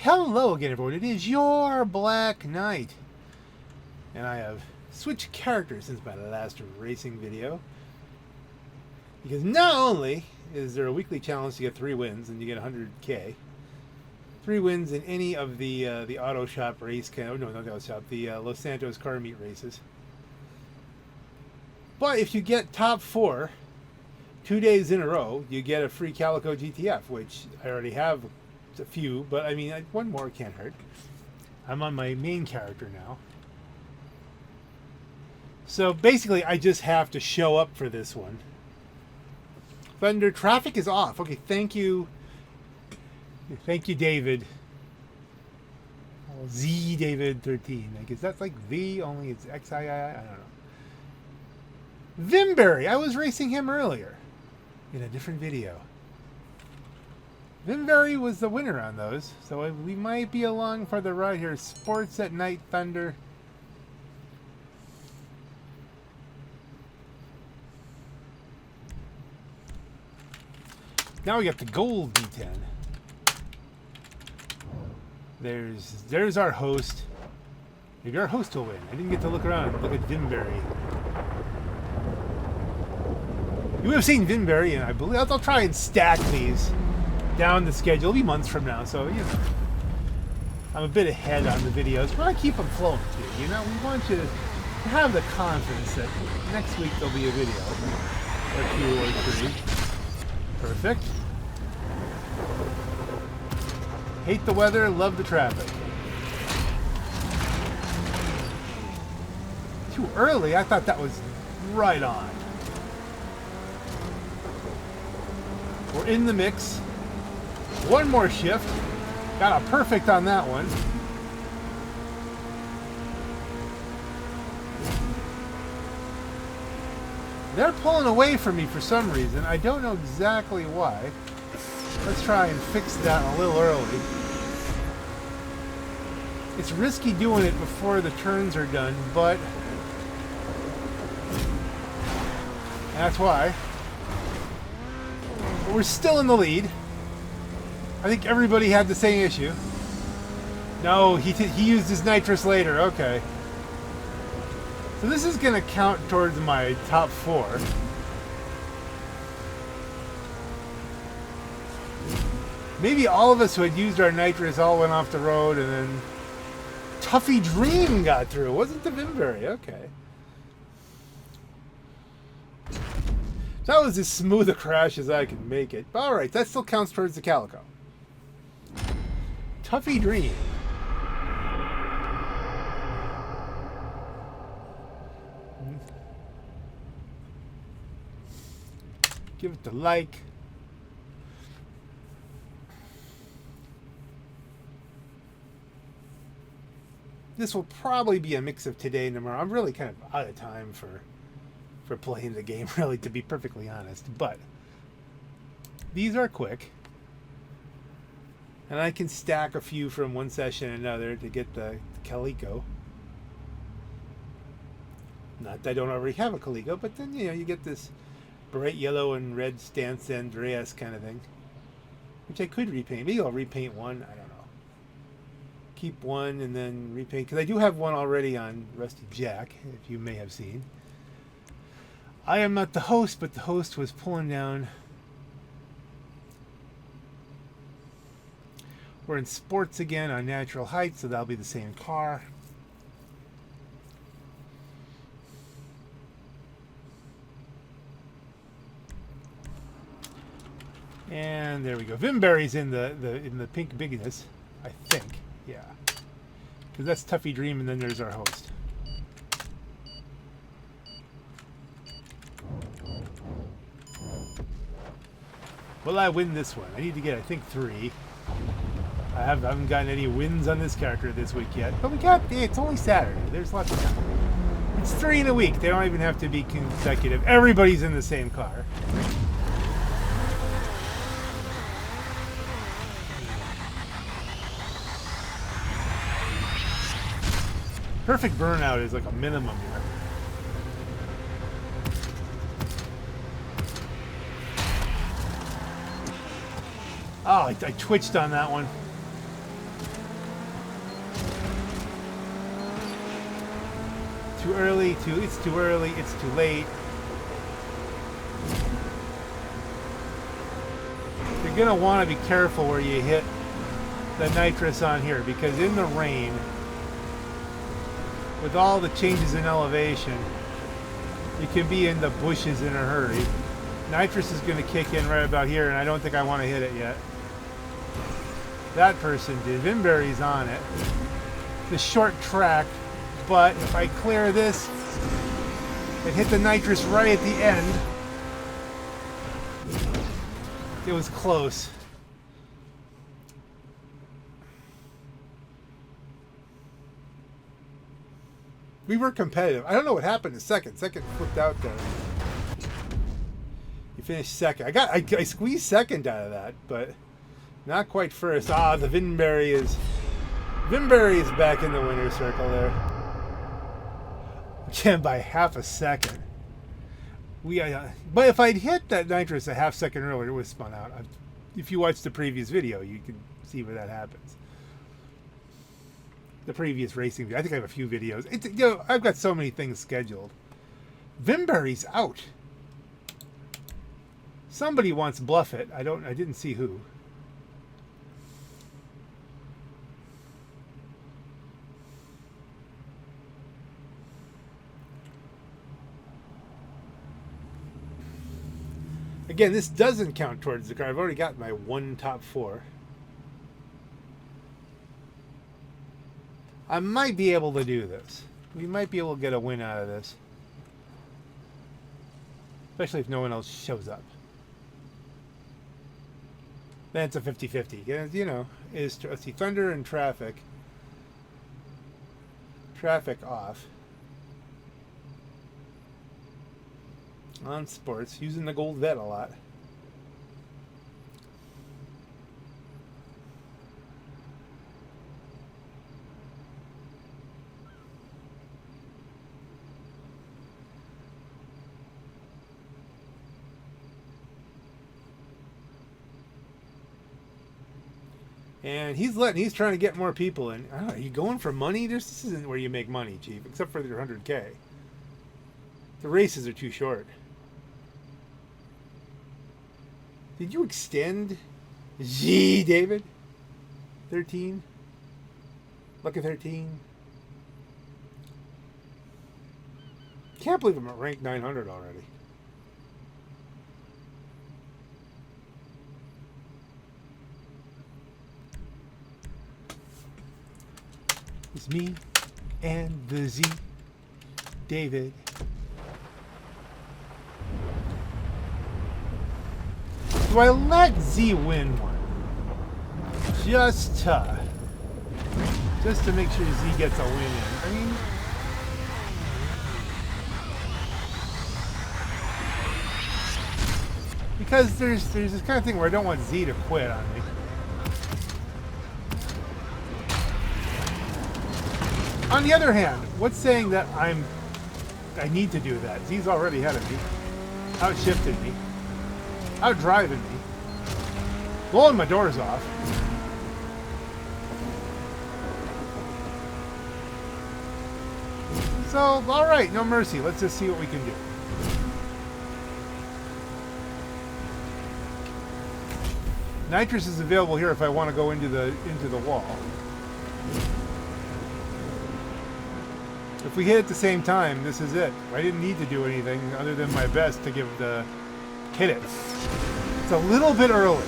Hello again, everyone. It is your Black Knight. And I have switched characters since my last racing video. Because not only is there a weekly challenge to get 3 wins and you get 100k. 3 wins in any of the auto shop race, no, not the auto shop, the Los Santos car meet races. But if you get top 4 2 days in a row, you get a free Calico GTF, which I already have a few, but I mean, one more can't hurt. I'm on my main character now. So basically, I just have to show up for this one. Thunder, traffic is off. Okay, thank you. Thank you, David. Z David 13. I guess that's like V, only it's XII. I don't know. Vimberry. I was racing him earlier in a different video. Vimberry was the winner on those, so we might be along for the ride here. Sports at Night, Thunder. Now we got the gold D10. There's our host. Maybe our host will win. I didn't get to look around. Look at Vimberry. You have seen Vimberry, and I believe I'll try and stack these down the schedule. It'll be months from now, so you know I'm a bit ahead on the videos, but I keep them flowing to you. You know, we want you to have the confidence that next week there'll be a video, or 2 or 3. Perfect. Hate the weather, love the traffic. Too early? I thought that was right on. We're in the mix. One more shift. Got a perfect on that one. They're pulling away from me for some reason. I don't know exactly why. Let's try and fix that a little early. It's risky doing it before the turns are done, but that's why. But we're still in the lead. I think everybody had the same issue. No, he used his nitrous later. Okay. So this is going to count towards my top 4. Maybe all of us who had used our nitrous all went off the road, and then Tuffy Dream got through. Wasn't the Vimberry? Okay. So that was as smooth a crash as I can make it. But alright, that still counts towards the Calico. Tuffy Dream. Give it the like. This will probably be a mix of today and tomorrow. I'm really kind of out of time for playing the game, really, to be perfectly honest. But these are quick. And I can stack a few from one session to another to get the Calico. Not that I don't already have a Calico, but then, you know, you get this bright yellow and red Stance Andreas kind of thing. Which I could repaint. Maybe I'll repaint one. I don't know. Keep one and then repaint. Because I do have one already on Rusty Jack, if you may have seen. I am not the host, but the host was pulling down. We're in sports again on Natural Heights, so that'll be the same car. And there we go. Vimberry's in the pink bigness, I think. Yeah. Because that's Tuffy Dream, and then there's our host. Will I win this one? I need to get, I think, 3. I haven't gotten any wins on this character this week yet. But we got, it's only Saturday. There's lots of time. It's 3 in a week. They don't even have to be consecutive. Everybody's in the same car. Perfect burnout is like a minimum here. Oh, I twitched on that one. Too early, it's too early, it's too late. You're gonna want to be careful where you hit the nitrous on here, because in the rain, with all the changes in elevation, you can be in the bushes in a hurry. Nitrous is going to kick in right about here, and I don't think I want to hit it yet. That person did. Vinberry's on it. The short track, but if I clear this and hit the nitrous right at the end, it was close. We were competitive. I don't know what happened in second. Second flipped out there. You finished second. I squeezed second out of that, but not quite first. Ah, the Vinberry is back in the winner's circle there. Again, by half a second. But if I'd hit that nitrous a half second earlier, it would have spun out. If you watch the previous video, you can see where that happens. The previous racing video. I think I have a few videos. I've got so many things scheduled. Vinberry's out. Somebody wants bluff it. I didn't see who. Again, this doesn't count towards the car. I've already got my one top four. I might be able to do this. We might be able to get a win out of this. Especially if no one else shows up. Then it's a 50-50. You know, let's see, thunder and traffic. Traffic off. On sports, using the gold vet a lot. And he's trying to get more people in. I don't know, are you going for money? This isn't where you make money, Chief, except for your 100K. The races are too short. Did you extend? Gee, David? 13? Lucky 13? Can't believe I'm at rank 900 already. It's me and the Z, David. Do I let Z win one? Just to make sure Z gets a win in. I mean, because there's this kind of thing where I don't want Z to quit on me. On the other hand, what's saying that I need to do that? Z's already ahead of me, outshifted me, outdriving me, blowing my doors off. So, all right, no mercy. Let's just see what we can do. Nitrous is available here if I want to go into the wall. If we hit at the same time, this is it. I didn't need to do anything other than my best to hit it. It's a little bit early.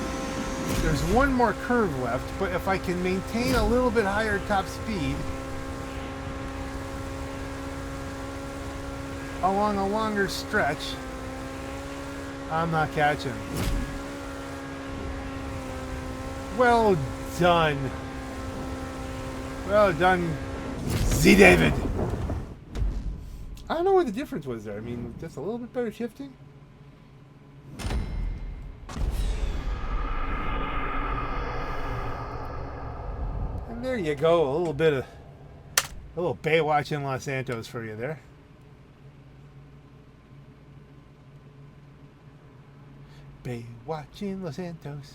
There's one more curve left, but if I can maintain a little bit higher top speed along a longer stretch, I'm not catching. Well done. Well done, Z David. I don't know what the difference was there. I mean, just a little bit better shifting. And there you go. A little Baywatch in Los Santos for you there. Baywatch in Los Santos.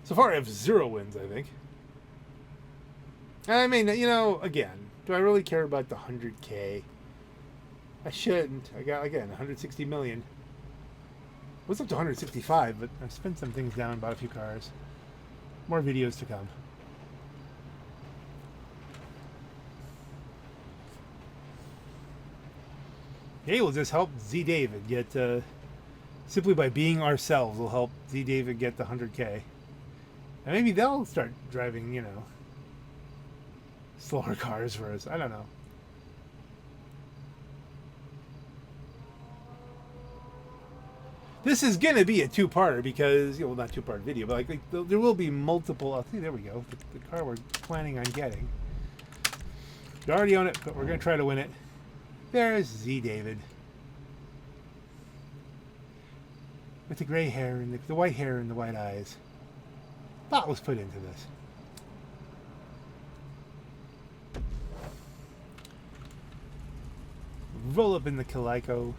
So far I have 0 wins, I think. I mean, you know, again, do I really care about the 100K? I shouldn't. I got, again, 160 million. What's up to 165, but I've spent some things down, bought a few cars. More videos to come. Hey, we'll just help Z David get, simply by being ourselves, will help Z David get the 100K. And maybe they'll start driving, you know, slower cars for us. I don't know. This is going to be a two-parter because, well, not two-part video, but like there will be multiple. Oh, see, there we go. The car we're planning on getting. We already own it, but we're going to try to win it. There's Z David. With the gray hair and the white hair and the white eyes. Thought was put into this. Roll up in the Calico.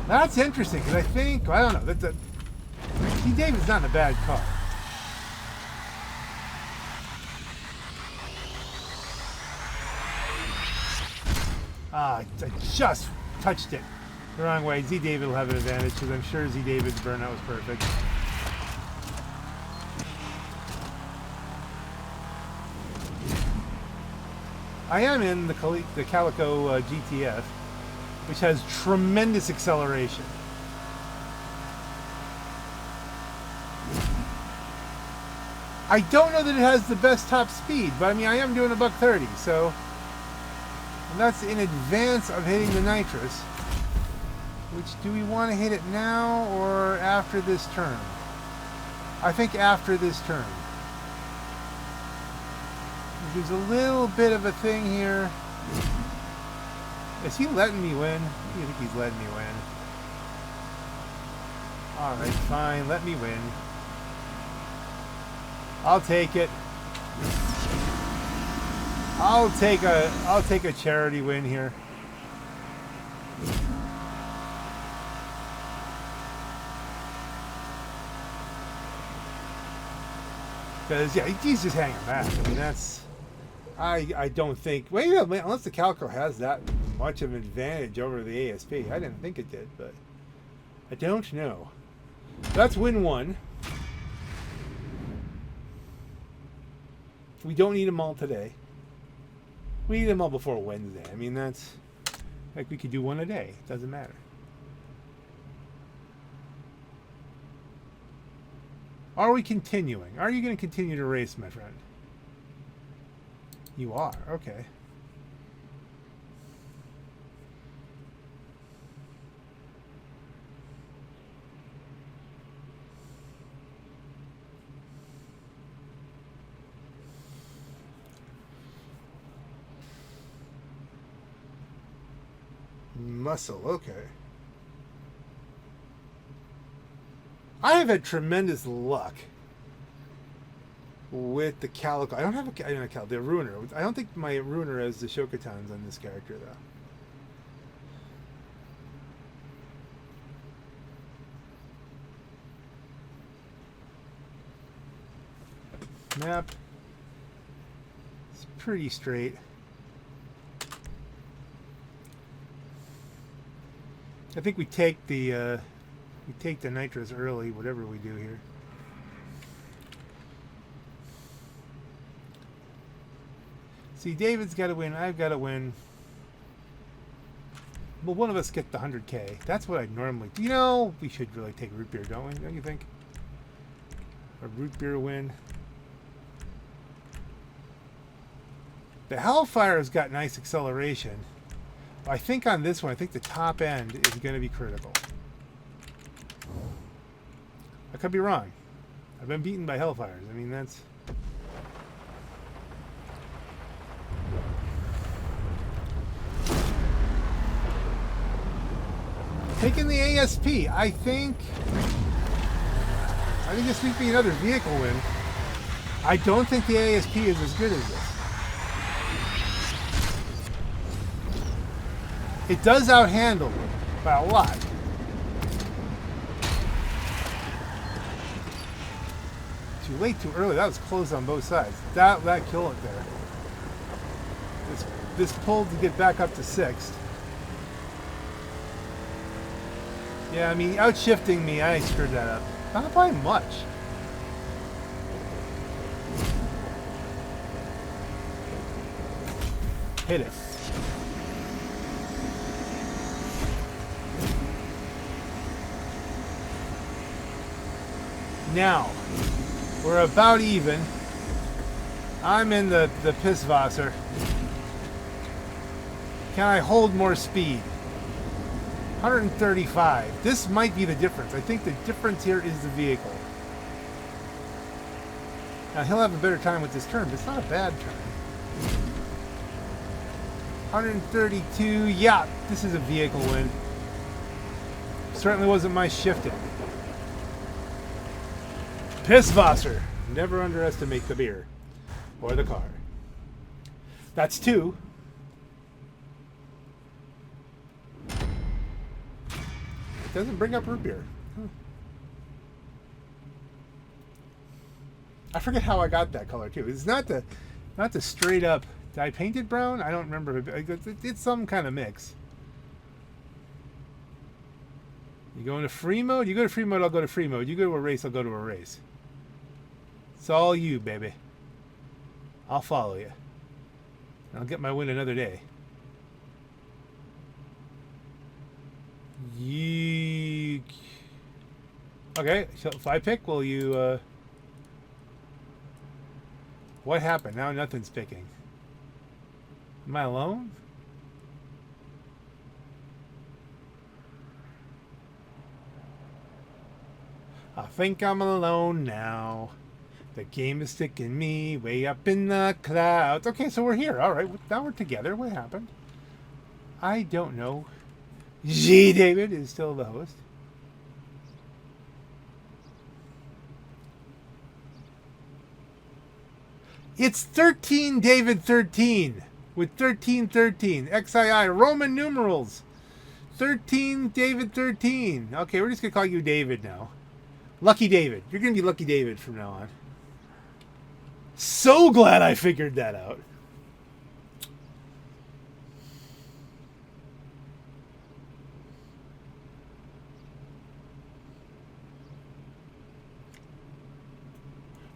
That's interesting because I think, well, I don't know, Z David's not in a bad car. I just touched it the wrong way. Z David will have an advantage because I'm sure Z David's burnout was perfect. I am in the Calico GTF, which has tremendous acceleration. I don't know that it has the best top speed, but I mean, I am doing a $130, so... And that's in advance of hitting the nitrous. Which, do we want to hit it now or after this turn? I think after this turn. There's a little bit of a thing here. Is he letting me win? I think he's letting me win. Alright, fine, let me win. I'll take it. I'll take a charity win here. Because, yeah, he's just hanging back. I mean, that's... I don't think... Wait a minute, unless the Calico has that much of an advantage over the ASP. I didn't think it did, but... I don't know. That's win 1. We don't need them all today. We need them all before Wednesday. I mean, that's... Like, we could do one a day. It doesn't matter. Are we continuing? Are you going to continue to race, my friend? You are. Okay. Muscle. Okay. I have had tremendous luck with the Calico. I don't have the Ruiner. I don't think my Ruiner has the Shokatans on this character, though. Map. It's pretty straight. I think we take the nitrous early, whatever we do here. See, David's got to win. I've got to win. Well, one of us get the 100K. That's what I normally do. You know, we should really take root beer, don't we? Don't you think? A root beer win. The Hellfire's got nice acceleration. I think on this one, I think the top end is going to be critical. I could be wrong. I've been beaten by Hellfires. I mean, that's... Taking the ASP, I think this might be another vehicle win. I don't think the ASP is as good as this. It does outhandle me by a lot. Too late, too early. That was close on both sides. That killed it there. This pulled to get back up to 6th. Yeah, I mean, outshifting me, I screwed that up. Not by much. Hit it. Now, we're about even. I'm in the Pisswasser. Can I hold more speed? 135. This might be the difference. I think the difference here is the vehicle. Now, he'll have a better time with this turn, but it's not a bad turn. 132. Yeah, this is a vehicle win. Certainly wasn't my shifting. Pisswasser. Never underestimate the beer. Or the car. That's 2. It doesn't bring up root beer. Huh. I forget how I got that color too. It's not the straight up. Did I paint it brown? I don't remember. It's some kind of mix. You go into free mode? You go to free mode, I'll go to free mode. You go to a race, I'll go to a race. It's all you, baby. I'll follow you. And I'll get my win another day. Okay, so if I pick, will you... What happened? Now nothing's picking. Am I alone? I think I'm alone now. The game is sticking me way up in the clouds. Okay, so we're here. All right, now we're together. What happened? I don't know. G. David is still the host. It's 13 David 13 with 1313 XII Roman numerals. 13 David 13. Okay, we're just gonna call you David now. Lucky David. You're gonna be Lucky David from now on. So glad I figured that out.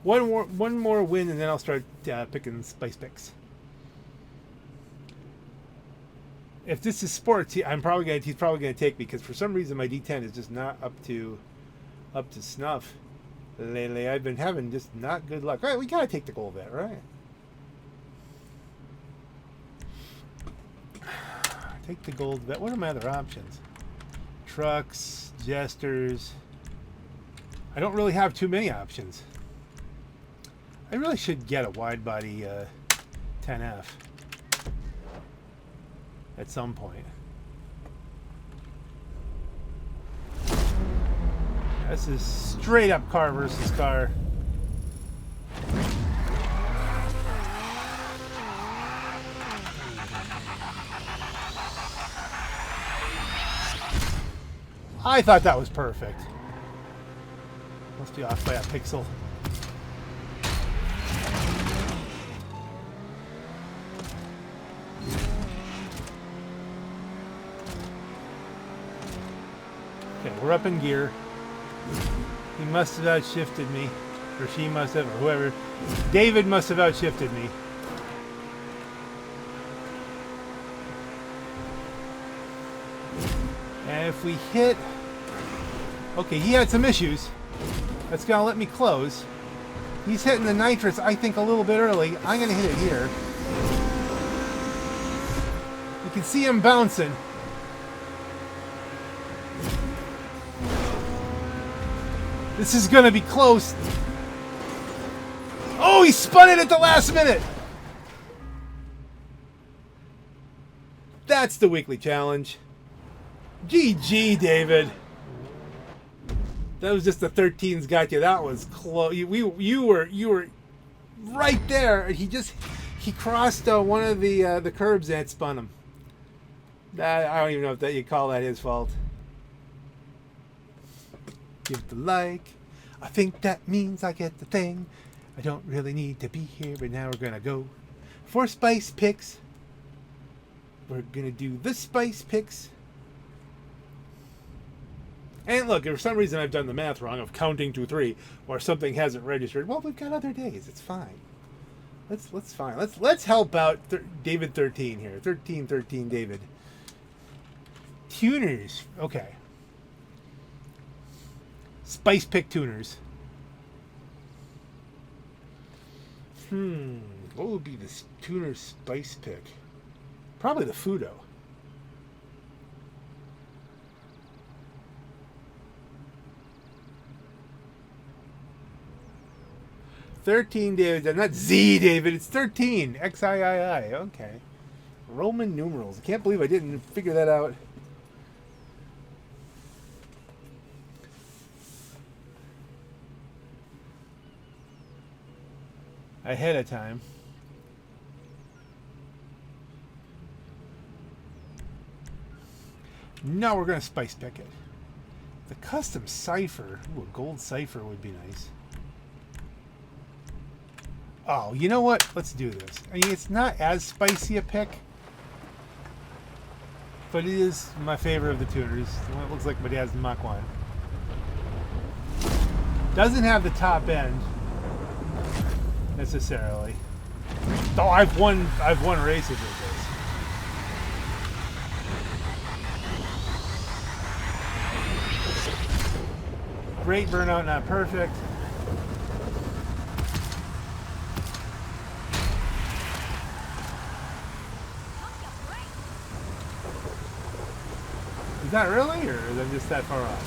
One more win, and then I'll start picking spice picks. If this is sports, he's probably gonna take me because for some reason my D10 is just not up to snuff lately. I've been having just not good luck. All right, we gotta take the gold bet, right? Take the gold bet. What are my other options? Trucks, jesters. I don't really have too many options. I really should get a wide body 10F at some point. This is straight up car versus car. I thought that was perfect. Must be off by a pixel. Okay, we're up in gear. He must have outshifted me. Or she must have, or whoever. David must have outshifted me. And if we hit... Okay, he had some issues. That's going to let me close. He's hitting the nitrous, I think, a little bit early. I'm going to hit it here. You can see him bouncing. This is going to be close. Oh, he spun it at the last minute. That's the weekly challenge. GG, David. That was just the 13s got you. That was close. You were right there. He crossed one of the curbs and it spun him. I don't even know if you call that his fault. Give it the like. I think that means I get the thing. I don't really need to be here, but now we're gonna go for spice picks. We're gonna do the spice picks. And look, if for some reason I've done the math wrong of counting to 3, or something hasn't registered, well, we've got other days. It's fine. Let's help out David 13 here. 13 David. Tuners. Okay. Spice pick tuners. What would be this tuner spice pick? Probably the Fudo. David, not Z David, it's 13. XIII. Okay. Roman numerals. I can't believe I didn't figure that out. Ahead of time. No, we're going to spice pick it. The custom cipher. Ooh, a gold cipher would be nice. Oh, you know what? Let's do this. I mean, it's not as spicy a pick, but it is my favorite of the tuners. The one that looks like my dad's Mach 1. Doesn't have the top end necessarily. Oh, I've won races with this. Great burnout, not perfect. Is that really, or is that just that far off?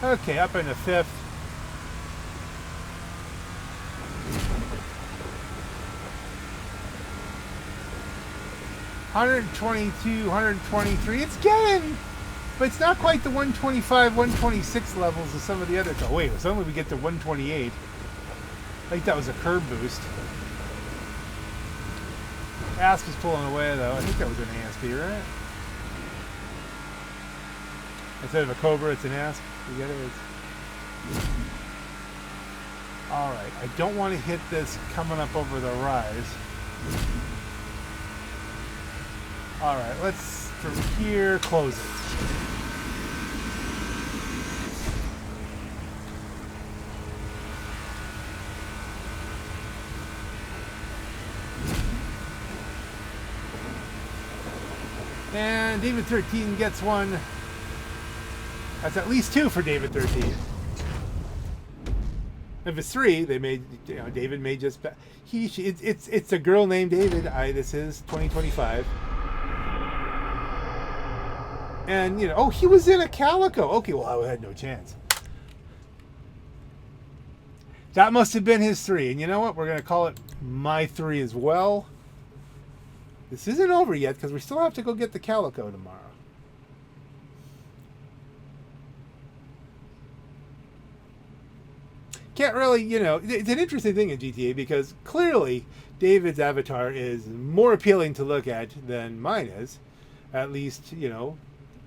Okay, up into 5th. $122, $123. It's getting, but it's not quite the 125, 126 levels of some of the other. Oh wait, suddenly we get to 128. I think that was a curb boost. Ask is pulling away though. I think that was an ASP, right? Instead of a Cobra, it's an Asp. You get it? Alright, I don't want to hit this coming up over the rise. Alright, let's, from here, close it. And David 13 gets one. That's at least 2 for David 13. If it's 3, they may, you know, David may just, it's a girl named David. This is 2025. And, you know, oh, he was in a Calico. Okay, well, I had no chance. That must have been his 3. And you know what? We're going to call it my 3 as well. This isn't over yet because we still have to go get the Calico tomorrow. Can't really, you know, it's an interesting thing in GTA because clearly David's avatar is more appealing to look at than mine is. At least, you know,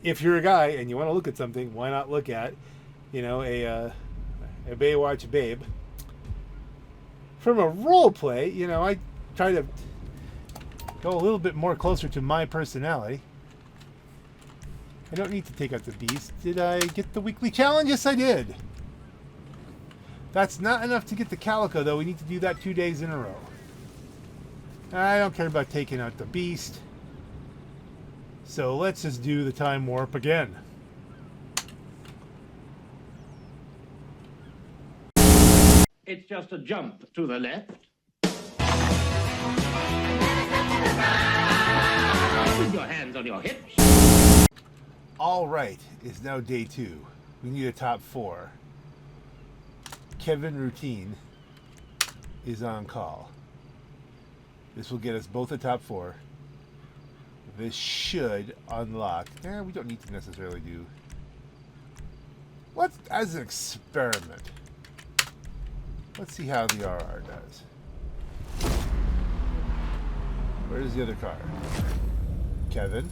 if you're a guy and you want to look at something, why not look at, you know, a Baywatch babe? From a role play, you know, I try to go a little bit more closer to my personality. I don't need to take out the beast. Did I get the weekly challenge? Yes, I did. That's not enough to get the Calico, though. We need to do that 2 days in a row. I don't care about taking out the beast. So let's just do the time warp again. It's just a jump to the left. With your hands on your hips. All right, it's now day 2. We need a top 4. Kevin Routine is on call. This will get us both a top 4. This should unlock. We don't need to necessarily do. Let's, as an experiment, let's see how the RR does. Where's the other car? Kevin.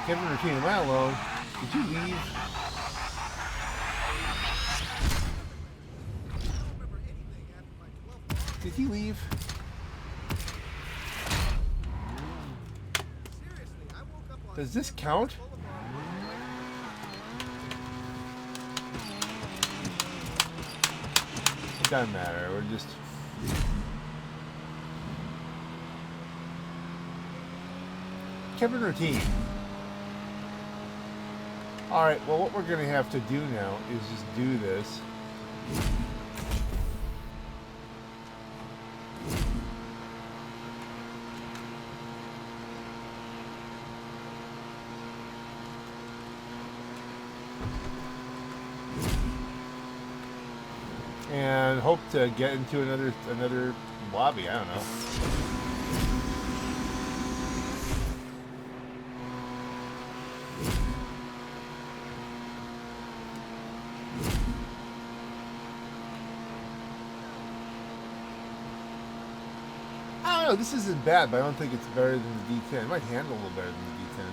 Kevin Routine, am I alone? Did you leave? Did he leave? Does this count? It doesn't matter. We're just... kept in routine. Alright, well what we're going to have to do now is just do this. And hope to get into another lobby, I don't know. I don't know, this isn't bad, but I don't think it's better than the D10. It might handle a little better than the D10.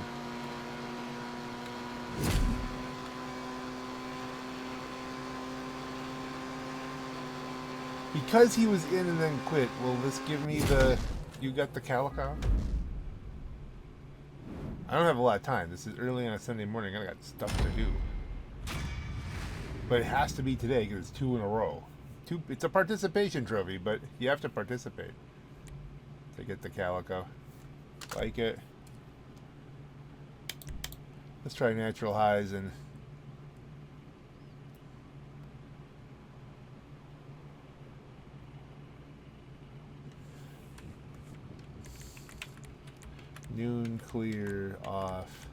Because he was in and then quit, will this give me the... You got the Calico? I don't have a lot of time. This is early on a Sunday morning. I got stuff to do. But it has to be today because it's 2 in a row. It's a participation trophy, but you have to participate to get the Calico. Like it. Let's try natural highs and... Noon clear off.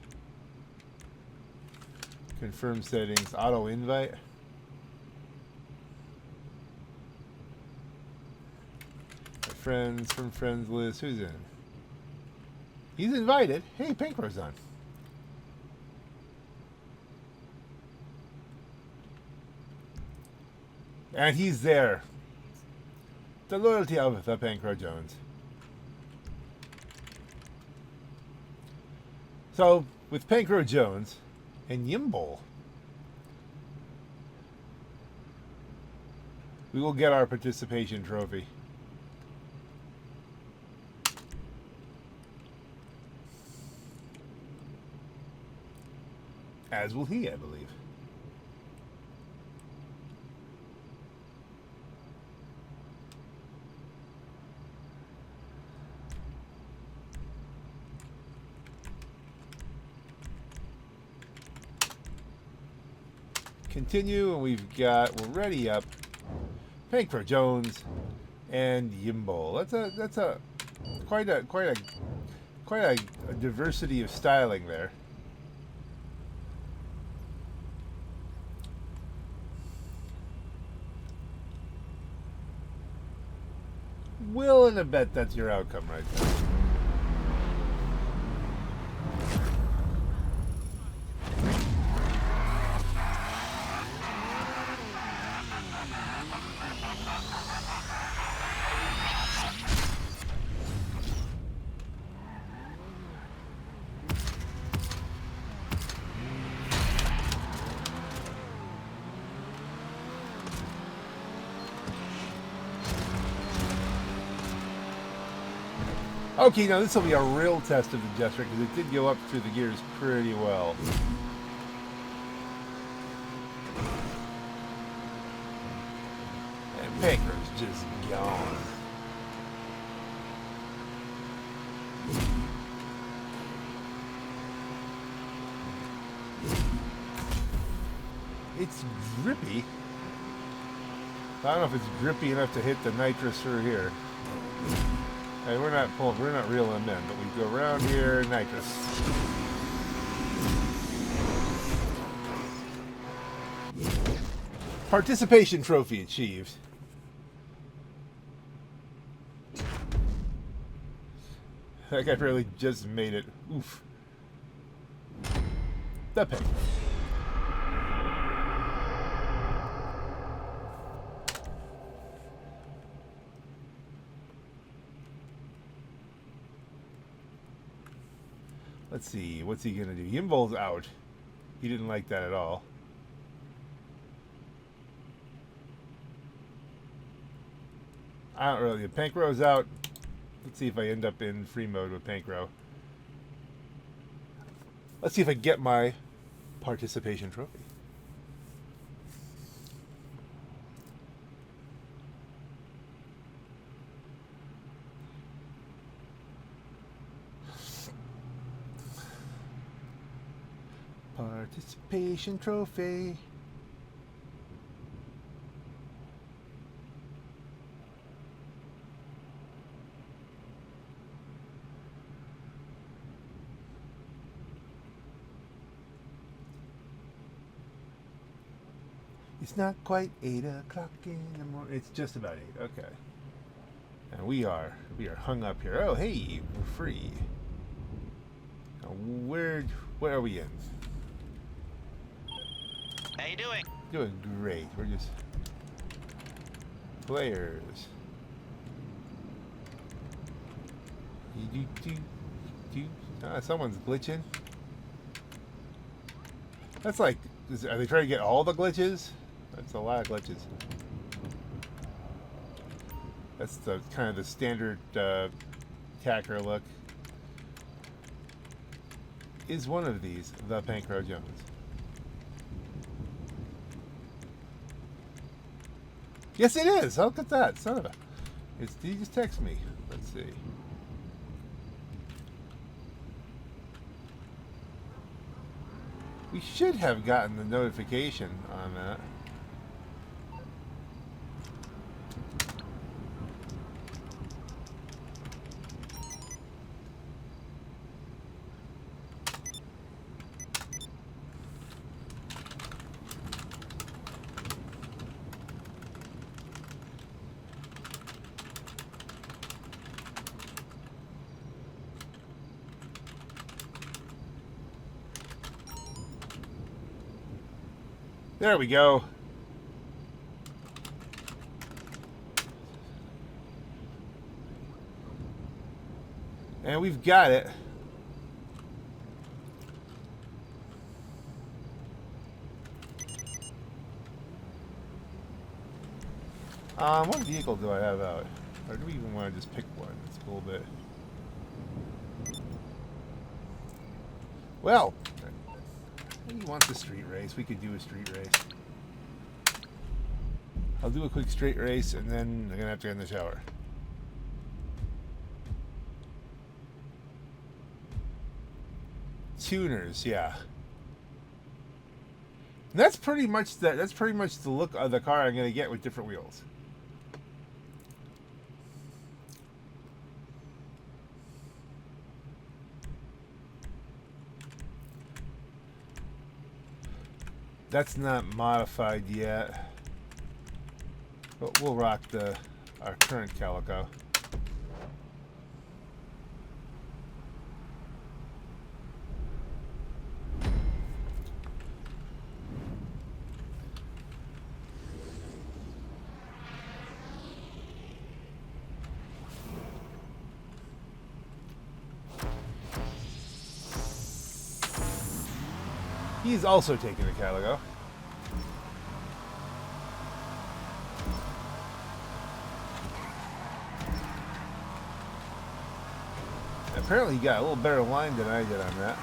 Confirm settings. Auto invite. Friends from friends list. Who's in? He's invited. Hey, Pancro's on. And he's there. The loyalty of the Pancro Jones. So, with Pancro Jones and Yimble, we will get our participation trophy. As will he, I believe. Continue, and we're ready up. Pancro Jones and Yimble. That's quite a diversity of styling there. Willing to bet that's your outcome right there. Okay, now this will be a real test of the gesture because it did go up through the gears pretty well. And Pancro's just gone. It's drippy. I don't know if it's drippy enough to hit the nitrous through here. Hey, we're not reeling them in, but we go around here, nitrous. Participation trophy achieved. That guy barely just made it. Oof. The pig. Let's see, what's he gonna do? Yimble's out. He didn't like that at all. I don't really. Pankro's out. Let's see if I end up in free mode with Pankro. Let's see if I get my participation trophy. Participation trophy. It's not quite 8 o'clock in the morning. It's just about 8. Okay. And we are hung up here. Oh, hey, we're free. Now, where are we in? How you doing? Doing great. We're just players. Someone's glitching. That's like, are they trying to get all the glitches? That's a lot of glitches. That's the kind of the standard tacker look. Is one of these the Pankro Jones? Yes, it is. Look at that, son of a. Did he just text me? Let's see. We should have gotten the notification on that. There we go. And we've got it. What vehicle do I have out? Or do we even want to just pick one? It's a little bit. Well, he wants a street race. We could do a street race. I'll do a quick straight race and then I'm gonna have to get in the shower. Tuners, yeah. And that's pretty much the look of the car I'm gonna get with different wheels. That's not modified yet, but we'll rock our current Calico. He's also taking a Calico. Apparently he got a little better line than I did on that.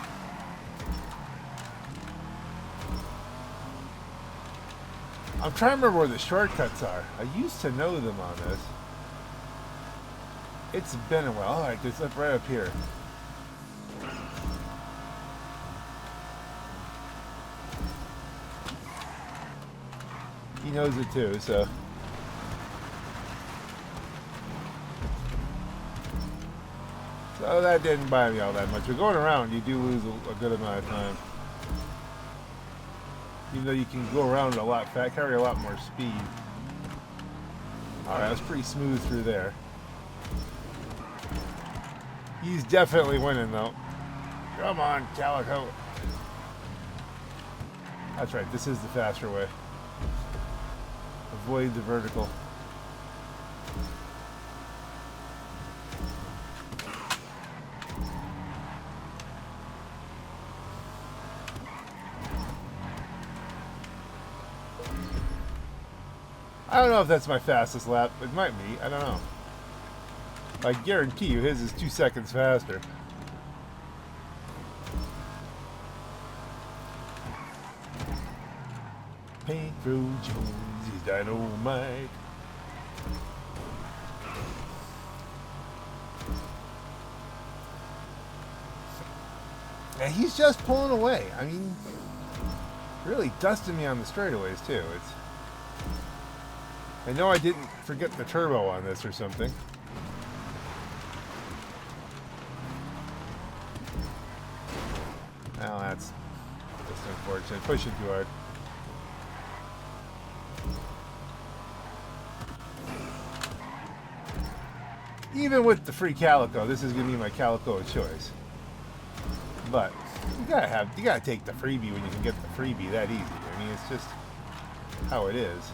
I'm trying to remember where the shortcuts are. I used to know them on this. It's been a while. Alright, it's up right up here. He knows it too, so. So that didn't buy me all that much. But going around, you do lose a good amount of time. Even though you can go around a lot fast, carry a lot more speed. Alright, that was pretty smooth through there. He's definitely winning though. Come on, Calico. That's right, this is the faster way. Avoid the vertical. I don't know if that's my fastest lap. It might be. I don't know. I guarantee you his is 2 seconds faster. Pedro Jones is dynamite. And he's just pulling away. I mean, really dusting me on the straightaways too. I know I didn't forget the turbo on this or something. Well, that's just unfortunate. Pushing too hard. Even with the free Calico, this is going to be my Calico of choice. But you gotta take the freebie when you can get the freebie that easy. I mean, it's just how it is.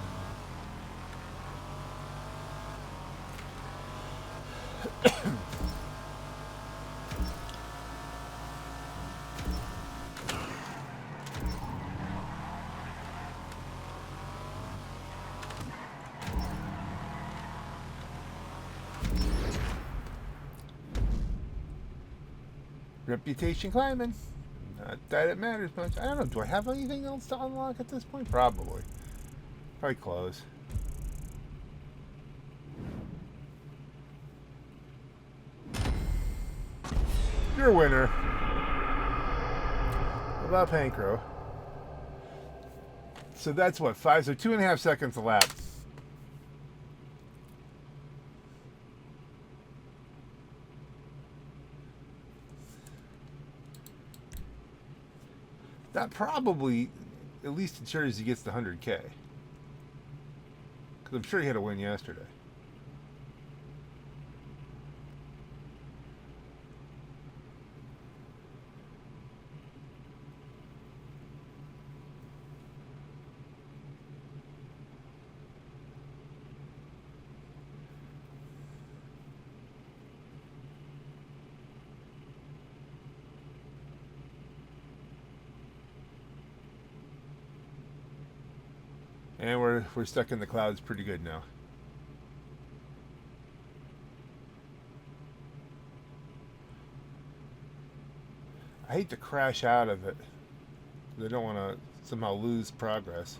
Reputation climbing. Not that it matters much. I don't know. Do I have anything else to unlock at this point? Probably. Probably close. Your winner. What about Pancro? So that's what, 5? So 2.5 seconds a lap. That probably at least ensures he gets the 100K. Because I'm sure he had a win yesterday. And we're stuck in the clouds pretty good now. I hate to crash out of it. I don't want to somehow lose progress.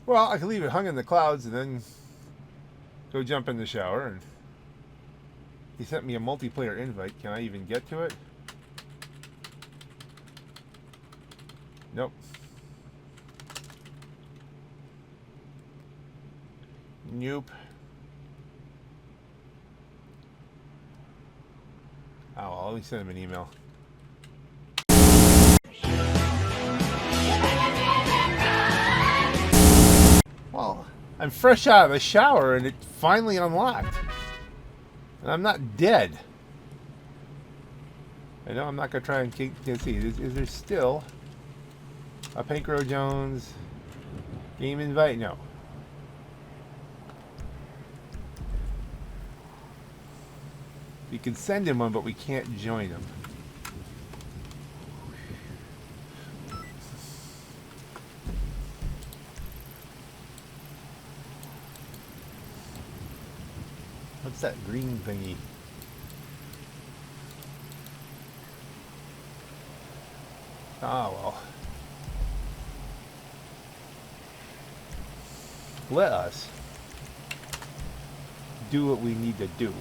Well, I could leave it hung in the clouds and then go jump in the shower. And he sent me a multiplayer invite. Can I even get to it? Nope. Nope. Oh, well, let me send him an email. Well, I'm fresh out of the shower and it finally unlocked. And I'm not dead. I know I'm not going to try and see. Is there still a Pancro Jones game invite? No. We can send him one, but we can't join him. What's that green thingy? Ah, well. Let us do what we need to do.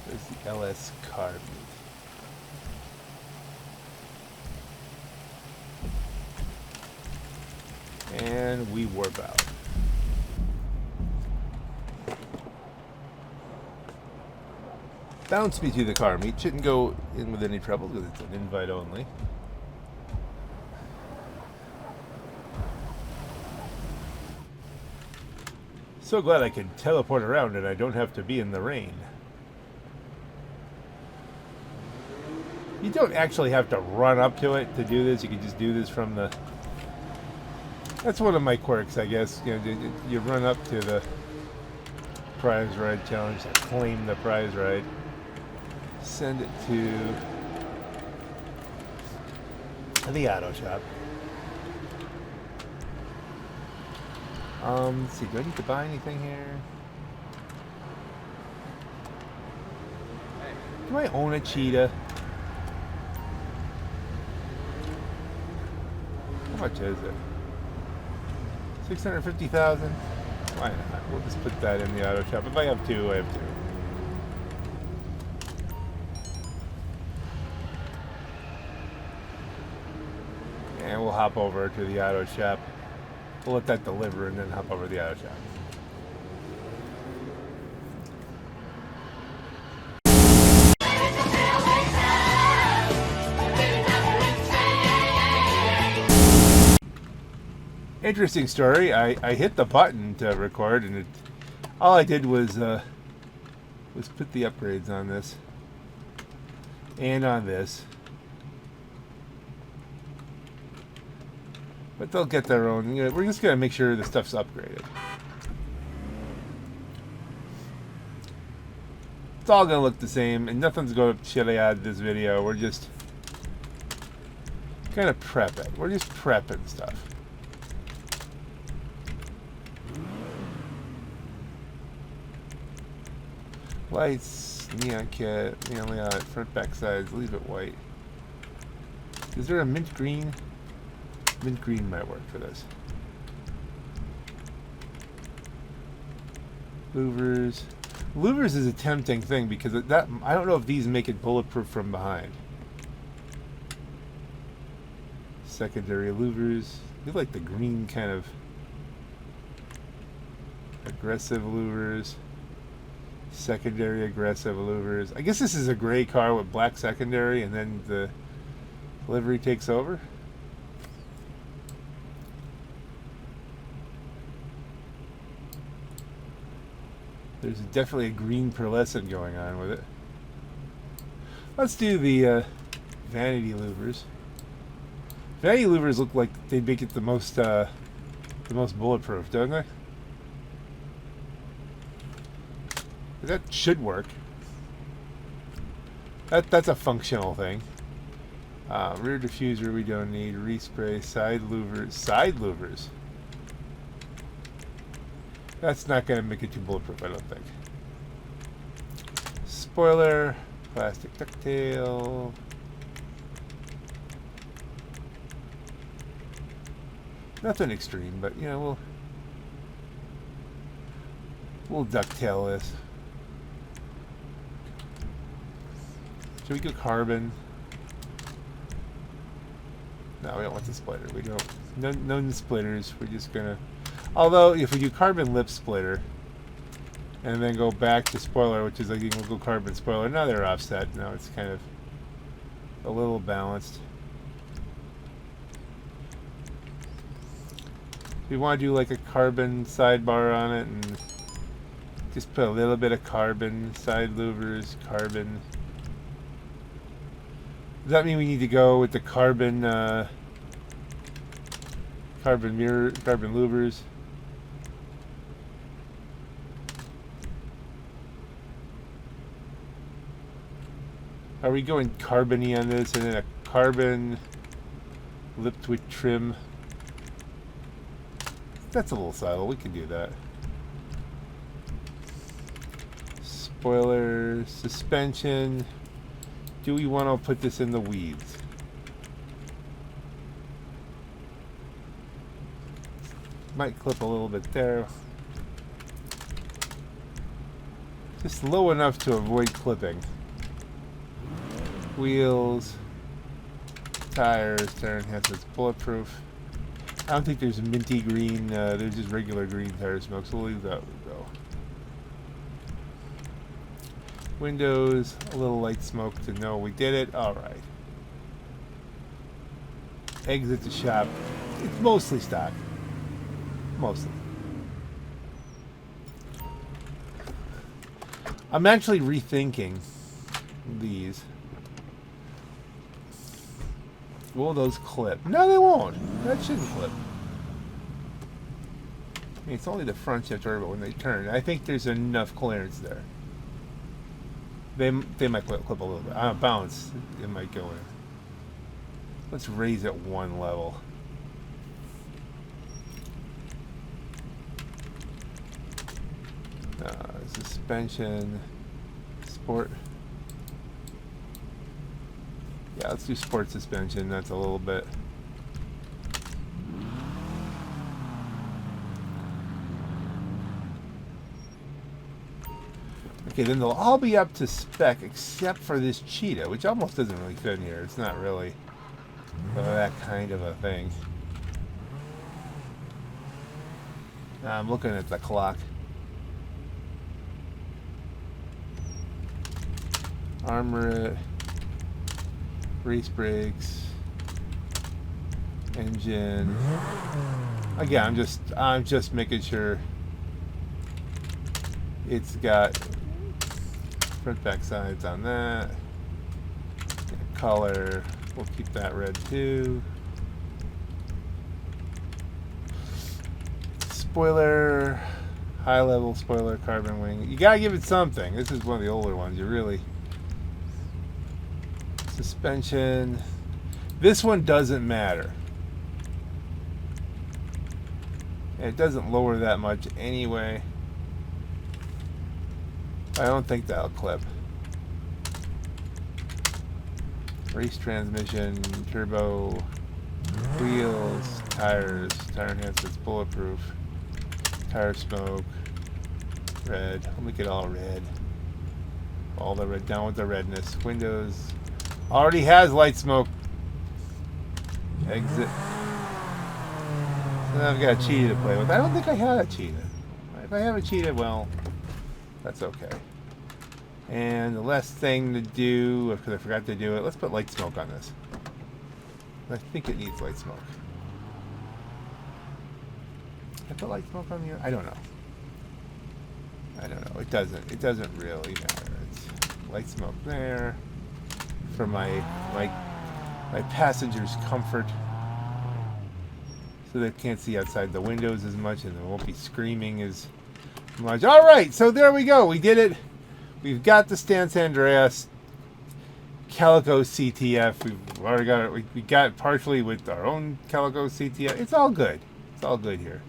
There's the LS car meet. And we warp out. Bounce me to the car meet. Shouldn't go in with any trouble because it's an invite only. So glad I can teleport around and I don't have to be in the rain. You don't actually have to run up to it to do this. You can just do this from the... That's one of my quirks, I guess. You know, you run up to the prize ride challenge to claim the prize ride. Send it to the auto shop. Let's see, do I need to buy anything here? Do I own a Cheetah? How much is it? 650,000? Why not? We'll just put that in the auto shop. If I have two, I have two. And we'll hop over to the auto shop. We'll let that deliver and then hop over to the auto shop. Interesting story. I hit the button to record, and all I did was put the upgrades on this and on this. But they'll get their own. You know, we're just gonna make sure the stuff's upgraded. It's all gonna look the same, and nothing's gonna shitty out of this video. We're just gonna prep it. We're just prepping stuff. Lights, neon kit, neon layout, front back sides, leave it white. Is there a mint green? Mint green might work for this. Louvers. Louvers is a tempting thing because that I don't know if these make it bulletproof from behind. Secondary louvers. You like the green kind of aggressive louvers. Secondary aggressive louvers. I guess this is a gray car with black secondary and then the livery takes over. There's definitely a green pearlescent going on with it. Let's do the vanity louvers. Vanity louvers look like they make it the most bulletproof, don't they? That should work. That's a functional thing. Rear diffuser we don't need. Respray. Side louvers. Side louvers. That's not going to make it too bulletproof, I don't think. Spoiler. Plastic ducktail. Nothing extreme, but you know, we'll ducktail this. Should we go carbon? No, we don't want the splitter. We don't. No splitters. We're just gonna. Although, if we do carbon lip splitter, and then go back to spoiler, which is like you can go carbon spoiler. Now they're offset. Now it's kind of a little balanced. We want to do like a carbon sidebar on it, and just put a little bit of carbon side louvers, carbon. Does that mean we need to go with the carbon carbon mirror, carbon louvers? Are we going carbony on this and then a carbon lip twitch trim? That's a little subtle. We can do that. Spoiler, suspension. Do we want to put this in the weeds? Might clip a little bit there. Just low enough to avoid clipping. Wheels. Tires, tire enhancements, bulletproof. I don't think there's minty green, there's just regular green tire smoke, so we'll leave that go. Windows, a little light smoke to know we did it. Alright. Exit the shop. It's mostly stock. Mostly. I'm actually rethinking these. Will those clip? No, they won't. That shouldn't clip. I mean, it's only the front shift turbo when they turn. I think there's enough clearance there. They might clip a little bit. Bounce. It might go in. Let's raise it one level. Suspension. Sport. Yeah, let's do sport suspension. That's a little bit. Okay, then they'll all be up to spec except for this Cheetah, which almost doesn't really fit in here. It's not really that kind of a thing. I'm looking at the clock. Armor it. Race brakes. Engine. Again, I'm just making sure it's got front back sides on that. Color, we'll keep that red too. Spoiler, high level spoiler, carbon wing. You gotta give it something. This is one of the older ones. You really. Suspension. This one doesn't matter. It doesn't lower that much anyway. I don't think that'll clip. Race transmission, turbo, wheels, tires, tire enhancements, bulletproof, tire smoke, red. We'll make it all red. All the red, down with the redness. Windows already has light smoke. Exit. So now I've got a Cheetah to play with. I don't think I had a Cheetah. If I have a Cheetah, well, that's okay. And the last thing to do, because I forgot to do it, let's put light smoke on this. I think it needs light smoke. I put light smoke on the. I don't know. I don't know. It doesn't really matter. It's light smoke there for my passengers' comfort, so they can't see outside the windows as much, and they won't be screaming as much. All right, so there we go. We did it. We've got the San Andreas Calico CTF. We've already got it. We got it partially with our own Calico CTF. It's all good. It's all good here.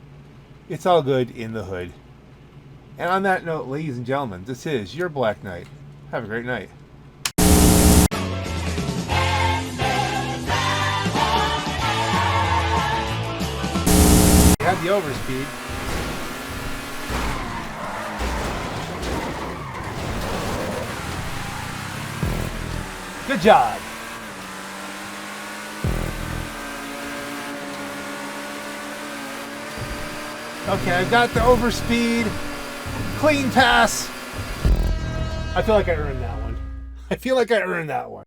It's all good in the hood. And on that note, ladies and gentlemen, this is your Black Knight. Have a great night. You had the overspeed. Good job. Okay, I've got the overspeed. Clean pass. I feel like I earned that one.